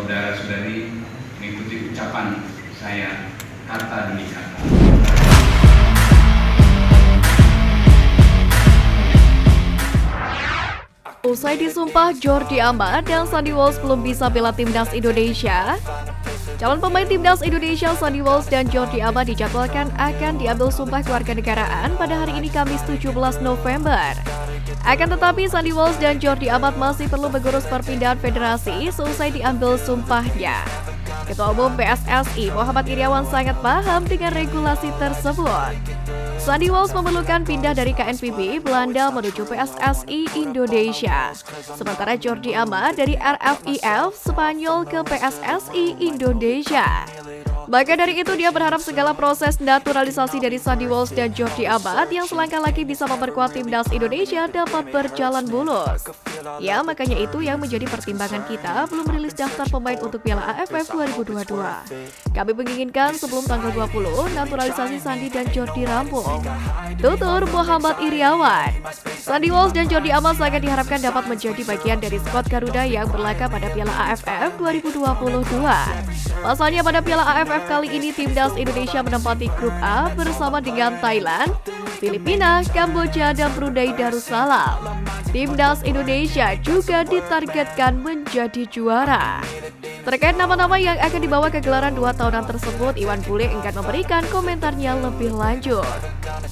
saudara-saudari mengikuti ucapan saya kata demi kata. Usai disumpah Jordi Amat dan Sandy Walsh belum bisa bela timnas Indonesia. Calon pemain timnas Indonesia Sandy Walsh dan Jordi Amat dijadwalkan akan diambil sumpah kewarganegaraan pada hari ini Kamis 17 November. Akan tetapi Sandy Walsh dan Jordi Amat masih perlu mengurus perpindahan federasi seusai diambil sumpahnya. Ketua Umum PSSI Muhammad Iryawan sangat paham dengan regulasi tersebut. Sandy Walsh memerlukan pindah dari KNVB Belanda menuju PSSI Indonesia. Sementara Jordi Amat dari RFIF Spanyol ke PSSI Indonesia. Maka dari itu dia berharap segala proses naturalisasi dari Sandy Walsh dan Jordi Amat yang selangkah lagi bisa memperkuat timnas Indonesia dapat berjalan mulus. Ya, makanya itu yang menjadi pertimbangan kita belum rilis daftar pemain untuk Piala AFF 2022. Kami menginginkan sebelum tanggal 20 naturalisasi Sandy dan Jordi rampung. Tutur Muhammad Iryawan. Sandy Walsh dan Jordi Amat sangat diharapkan dapat menjadi bagian dari skuad Garuda yang berlaga pada Piala AFF 2022. Pasalnya pada Piala AFF kali ini timnas Indonesia menempati grup A bersama dengan Thailand, Filipina, Kamboja, dan Brunei Darussalam. Timnas Indonesia juga ditargetkan menjadi juara. Terkait nama-nama yang akan dibawa ke gelaran 2 tahunan tersebut, Iwan Bule enggan memberikan komentarnya lebih lanjut.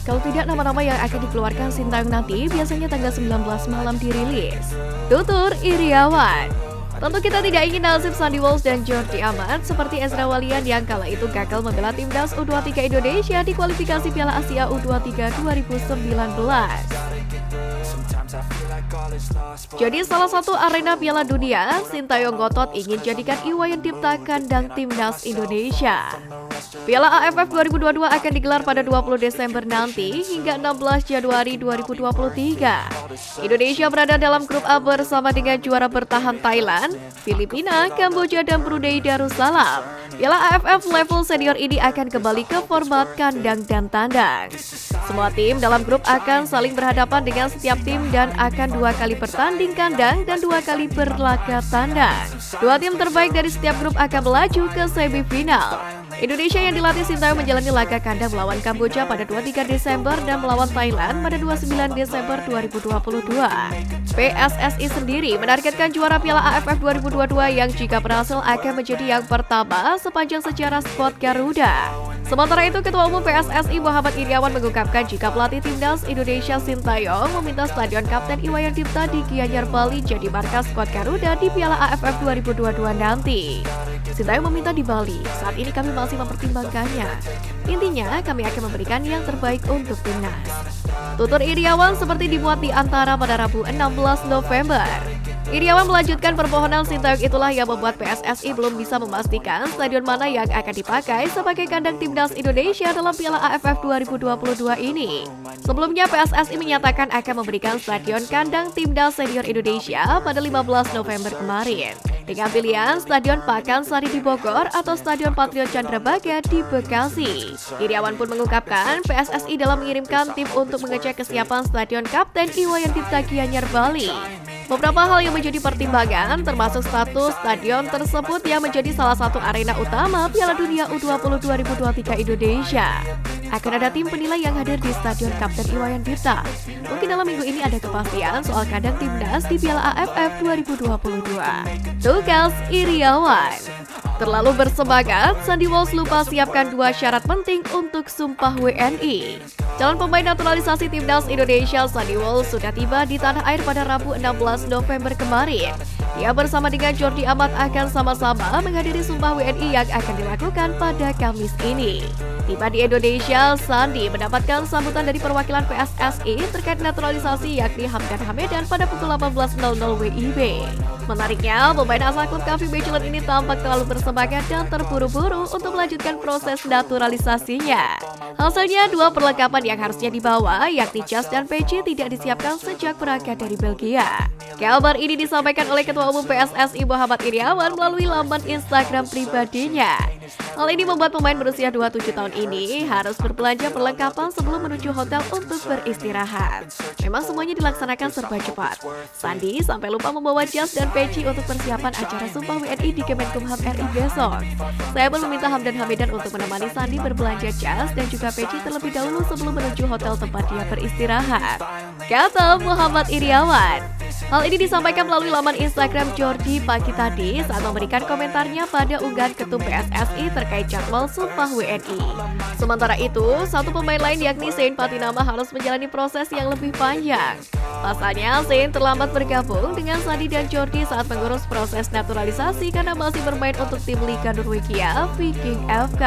Kalau tidak, nama-nama yang akan dikeluarkan Sintayong nanti biasanya tanggal 19 malam dirilis. Tutur Iryawan. Tentu kita tidak ingin nasib Sandy Walsh dan Jordi Amat seperti Ezra Walian yang kala itu gagal membela timnas U23 Indonesia di kualifikasi Piala Asia U23 2019. Jadi salah satu arena Piala Dunia, Sintayong ngotot ingin jadikan Iwayan Dipta kandang timnas Indonesia. Piala AFF 2022 akan digelar pada 20 Desember nanti hingga 16 Januari 2023. Indonesia berada dalam grup A bersama dengan juara bertahan Thailand, Filipina, Kamboja, dan Brunei Darussalam. Piala AFF level senior ini akan kembali ke format kandang dan tandang. Semua tim dalam grup akan saling berhadapan dengan setiap tim dan akan 2 kali bertanding kandang dan 2 kali berlaga tandang. 2 tim terbaik dari setiap grup akan melaju ke semifinal. Indonesia yang dilatih Sintayong menjalani laga kandang melawan Kamboja pada 23 Desember dan melawan Thailand pada 29 Desember 2022. PSSI sendiri menargetkan juara Piala AFF 2022 yang jika berhasil akan menjadi yang pertama sepanjang sejarah skuad Garuda. Sementara itu, Ketua Umum PSSI Muhammad Iryawan mengungkapkan jika pelatih timnas Indonesia Sintayong meminta Stadion Kapten Iwayan Dipta di Gianyar, Bali jadi markas skuad Garuda di Piala AFF 2022 nanti. Sintayong meminta di Bali, saat ini kami masih mempertimbangkannya. Intinya, kami akan memberikan yang terbaik untuk timnas. Tutur Iryawan seperti dimuat di Antara pada Rabu 16 November. Iryawan melanjutkan permohonan Sintayong itulah yang membuat PSSI belum bisa memastikan stadion mana yang akan dipakai sebagai kandang timnas Indonesia dalam Piala AFF 2022 ini. Sebelumnya PSSI menyatakan akan memberikan stadion kandang timnas senior Indonesia pada 15 November kemarin. Dengan pilihan Stadion Pakansari di Bogor atau Stadion Patriot Candrabaga di Bekasi. Iryawan pun mengungkapkan PSSI dalam mengirimkan tim untuk mengecek kesiapan Stadion Kapten Iwayan Dipta Gianyar, Bali. Beberapa hal yang menjadi pertimbangan termasuk status stadion tersebut yang menjadi salah satu arena utama Piala Dunia U20 2023 Indonesia. Akan ada tim penilai yang hadir di Stadion Kapten Iwayan Dipta. Mungkin dalam minggu ini ada kepastian soal kandang timnas di Piala AFF 2022. Tugas Iryawan. Terlalu bersemangat, Sandy Walsh lupa siapkan 2 syarat penting untuk sumpah WNI. Calon pemain naturalisasi timnas Indonesia Sandy Walsh sudah tiba di tanah air pada Rabu 16 November kemarin. Dia bersama dengan Jordi Amat akan sama-sama menghadiri sumpah WNI yang akan dilakukan pada Kamis ini. Tiba di Indonesia, Sandy mendapatkan sambutan dari perwakilan PSSI terkait naturalisasi yakni Hamdan Hamedan pada pukul 18.00 WIB. Menariknya, pemain asal klub KV Mechelen ini tampak terlalu bersemangat dan terburu-buru untuk melanjutkan proses naturalisasinya. Hasilnya, 2 perlengkapan yang harusnya dibawa, yakni jas dan peci tidak disiapkan sejak berangkat dari Belgia. Kabar ini disampaikan oleh Ketua Umum PSSI Muhammad Iryawan melalui laman Instagram pribadinya. Hal ini membuat pemain berusia 27 tahun ini harus berbelanja perlengkapan sebelum menuju hotel untuk beristirahat. Memang semuanya dilaksanakan serba cepat. Sandi sampai lupa membawa jas dan peci untuk persiapan acara Sumpah WNI di Kemenkumham RI besok. Saya pun meminta Hamdan Hamidan untuk menemani Sandi berbelanja jas dan juga peci terlebih dahulu sebelum menuju hotel tempat dia beristirahat, kata Muhammad Iriawan. Hal ini disampaikan melalui laman Instagram Jordi pagi tadi saat memberikan komentarnya pada unggahan Ketum PSSI terkait jadwal Sumpah WNI. Sementara itu, satu pemain lain yakni Zain Patinama harus menjalani proses yang lebih panjang. Pasalnya, Zain terlambat bergabung dengan Sandi dan Jordi saat mengurus proses naturalisasi karena masih bermain untuk tim Liga Norwegia Viking FK.